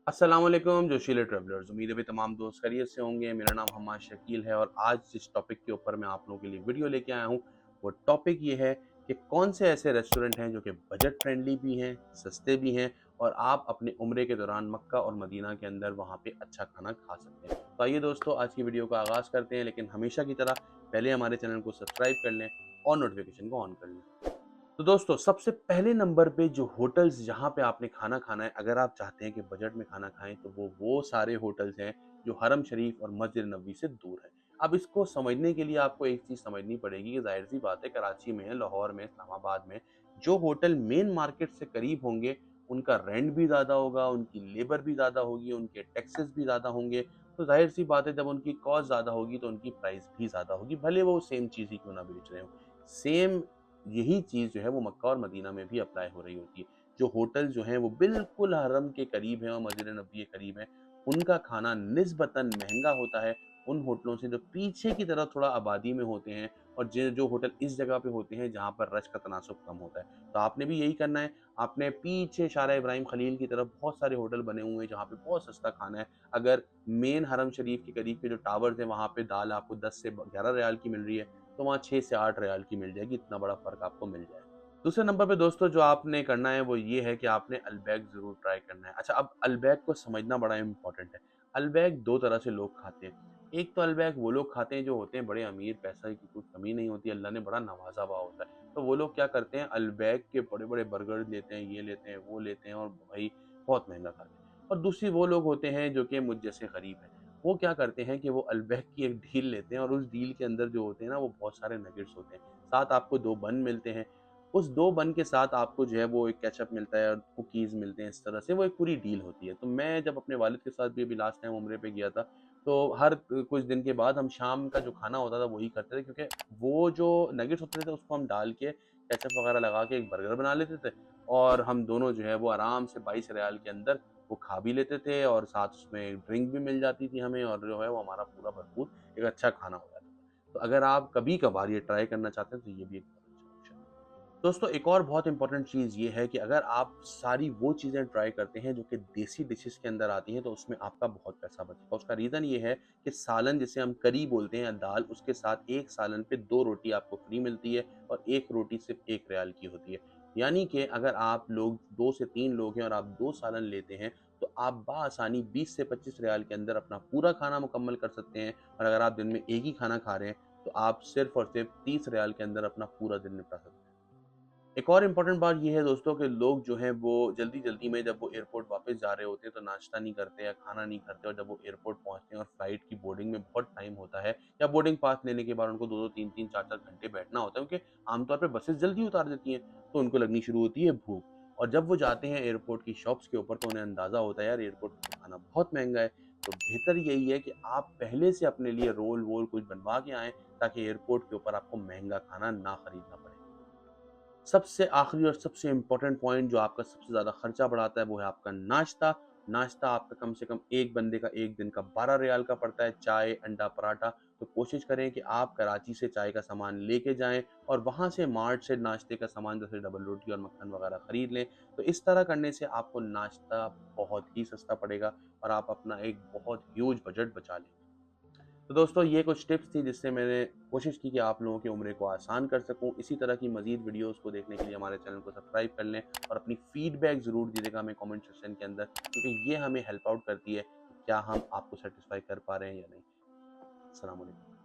अस्सलामुअलैकुम जोशीले ट्रैवलर्स। उम्मीद है भी तमाम दोस्त खैरियत से होंगे। मेरा नाम हमाद शकील है और आज जिस टॉपिक के ऊपर मैं आप लोगों के लिए वीडियो लेके आया हूँ वो टॉपिक ये है कि कौन से ऐसे रेस्टोरेंट हैं जो कि बजट फ्रेंडली भी हैं, सस्ते भी हैं और आप अपने उम्रे के दौरान मक्का और मदीना के अंदर वहाँ पे अच्छा खाना खा सकते हैं। तो आइए दोस्तों, आज की वीडियो का आगाज़ करते हैं, लेकिन हमेशा की तरह पहले हमारे चैनल को सब्सक्राइब कर लें और नोटिफिकेशन को ऑन कर लें। तो दोस्तों, सबसे पहले नंबर पे जो होटल्स जहाँ पे आपने खाना खाना है, अगर आप चाहते हैं कि बजट में खाना खाएँ, तो वो सारे होटल्स हैं जो हरम शरीफ और मस्जिद नबवी से दूर हैं। अब इसको समझने के लिए आपको एक चीज़ समझनी पड़ेगी कि ज़ाहिर-सी बात है, कराची में, लाहौर में, इस्लामाबाद में जो होटल मेन मार्केट से करीब होंगे, उनका रेंट भी ज़्यादा होगा, उनकी लेबर भी ज़्यादा होगी, उनके टैक्सेस भी ज़्यादा होंगे। तो ज़ाहिर-सी बात है, जब उनकी कॉस्ट ज़्यादा होगी तो उनकी प्राइस भी ज़्यादा होगी, भले वो सेम चीज़ ही क्यों ना बेच रहे हों। सेम यही चीज़ जो है वो मक्का और मदीना में भी अप्लाई हो रही होती है। जो होटल जो हैं वो बिल्कुल हरम के करीब हैं और मस्जिद नबवी के करीब हैं, उनका खाना निस्बतन महँगा होता है उन होटलों से जो पीछे की तरफ थोड़ा आबादी में होते हैं और जो होटल इस जगह पे होते हैं जहाँ पर रश का तनासुब कम होता है। तो आपने भी यही करना है, आपने पीछे शारा इब्राहिम खलील की तरफ बहुत सारे होटल बने हुए हैं जहाँ पे बहुत सस्ता खाना है। अगर मेन हरम शरीफ के करीब के जो टावर्स हैं वहाँ पे दाल आपको 10 से 11 रियाल की मिल रही है, तो वहाँ 6 से 8 रियाल की मिल जाएगी, इतना बड़ा फ़र्क आपको मिल जाएगा। दूसरे नंबर पे दोस्तों जो आपने करना है वो ये है कि आपने अल्बैक ज़रूर ट्राई करना है। अच्छा, अब अल्बैक को समझना बड़ा इम्पोर्टेंट है। अल्बैक 2 तरह से लोग खाते हैं। एक तो अल्बैक वो लोग खाते हैं जो होते हैं बड़े अमीर, पैसा की कोई कमी नहीं होती, अल्लाह ने बड़ा नवाज़ा हुआ होता है। तो वो लोग क्या करते हैं, अल्बैक के बड़े-बड़े बर्गर लेते हैं, ये लेते हैं, वो लेते हैं और भाई बहुत महँगा खाते हैं। और दूसरी वो लोग होते हैं जो कि मुझ जैसे गरीब हैं। वो क्या करते हैं कि वो अल्बैक की एक डील लेते हैं और उस डील के अंदर जो होते हैं ना वो बहुत सारे नगेट्स होते हैं। साथ आपको 2 बन मिलते हैं। उस 2 बन के साथ आपको जो है वो एक केचअप मिलता है और कुकीज़ मिलते हैं, इस तरह से वो एक पूरी डील होती है। तो मैं जब अपने वालिद के साथ भी अभी लास्ट टाइम उम्रे पे गया था, तो हर कुछ दिन के बाद हम शाम का जो खाना होता था वही करते थे, क्योंकि वो जो नगेट्स होते थे उसको हम डाल के केचअप वगैरह लगा के एक बर्गर बना लेते थे और हम दोनों जो है वो आराम से 22 रियाल के अंदर वो खा भी लेते थे और साथ उसमें ड्रिंक भी मिल जाती थी हमें और जो है वो हमारा पूरा भरपूर एक अच्छा खाना हो जाता था। तो अगर आप कभी-कभार ये ट्राई करना चाहते हैं तो ये भी एक बहुत अच्छा ऑप्शन है। दोस्तों, एक और बहुत इंपॉर्टेंट चीज़ ये है कि अगर आप सारी वो चीज़ें ट्राई करते हैं जो कि देसी डिशेज़ के अंदर आती हैं, तो उसमें आपका बहुत पैसा बचेगा। उसका रीज़न ये है कि सालन जिसे हम करी बोलते हैं या दाल, उसके साथ 1 सालन पे 2 रोटी आपको फ्री मिलती है और 1 रोटी सिर्फ़ 1 रियाल की होती है। यानी कि अगर आप लोग 2 से 3 लोग हैं और आप 2 सालन लेते हैं, तो आप बआसानी 20 से 25 रियाल के अंदर अपना पूरा खाना मुकम्मल कर सकते हैं और अगर आप दिन में एक ही खाना खा रहे हैं, तो आप सिर्फ़ और सिर्फ़ 30 रियाल के अंदर अपना पूरा दिन निपटा सकते हैं। एक और इम्पोर्टेंट बात ये है दोस्तों कि लोग जो हैं वो जल्दी-जल्दी में जब वो एयरपोर्ट वापस जा रहे होते हैं तो नाश्ता नहीं करते या खाना नहीं खाते और जब वो एयरपोर्ट पहुँचते हैं और फ्लाइट की बोर्डिंग में बहुत टाइम होता है या बोर्डिंग पास लेने के बाद उनको 2-2 3-3 4-4 घंटे बैठना होता है, क्योंकि आमतौर पे बसेस जल्दी उतार देती हैं, तो उनको लगनी शुरू होती है भूख। और जब वो जाते हैं एयरपोर्ट की शॉप्स के ऊपर तो उन्हें अंदाज़ा होता है यार एयरपोर्ट पे तो खाना बहुत महँगा है। तो बेहतर यही है कि आप पहले से अपने लिए रोल-वोल कुछ बनवा के आएँ ताकि एयरपोर्ट के ऊपर आपको महँगा खाना ना खरीदना पड़े। सबसे आखिरी और सबसे इम्पोर्टेंट पॉइंट जो आपका सबसे ज़्यादा खर्चा बढ़ाता है वो है आपका नाश्ता। नाश्ता आपका कम से कम एक बंदे का एक दिन का 12 रियाल का पड़ता है, चाय, अंडा, पराठा। तो कोशिश करें कि आप कराची से चाय का सामान लेके जाएँ और वहाँ से मार्ट से नाश्ते का सामान जैसे डबल रोटी और मक्खन वगैरह खरीद लें। तो इस तरह करने से आपको नाश्ता बहुत ही सस्ता पड़ेगा और आप अपना एक बहुत ह्यूज बजट बचा लेंगे। तो दोस्तों, ये कुछ टिप्स थी जिससे मैंने कोशिश की कि आप लोगों की उम्र को आसान कर सकूँ। इसी तरह की मज़ीद वीडियोज़ को देखने के लिए हमारे चैनल को सब्सक्राइब कर लें और अपनी फ़ीडबैक ज़रूर दीजिएगा हमें कमेंट सेक्शन के अंदर, क्योंकि ये हमें हेल्प आउट करती है कि क्या हम आपको सैटिस्फ़ाई कर पा रहे हैं या नहीं। अस्सलाम वालेकुम।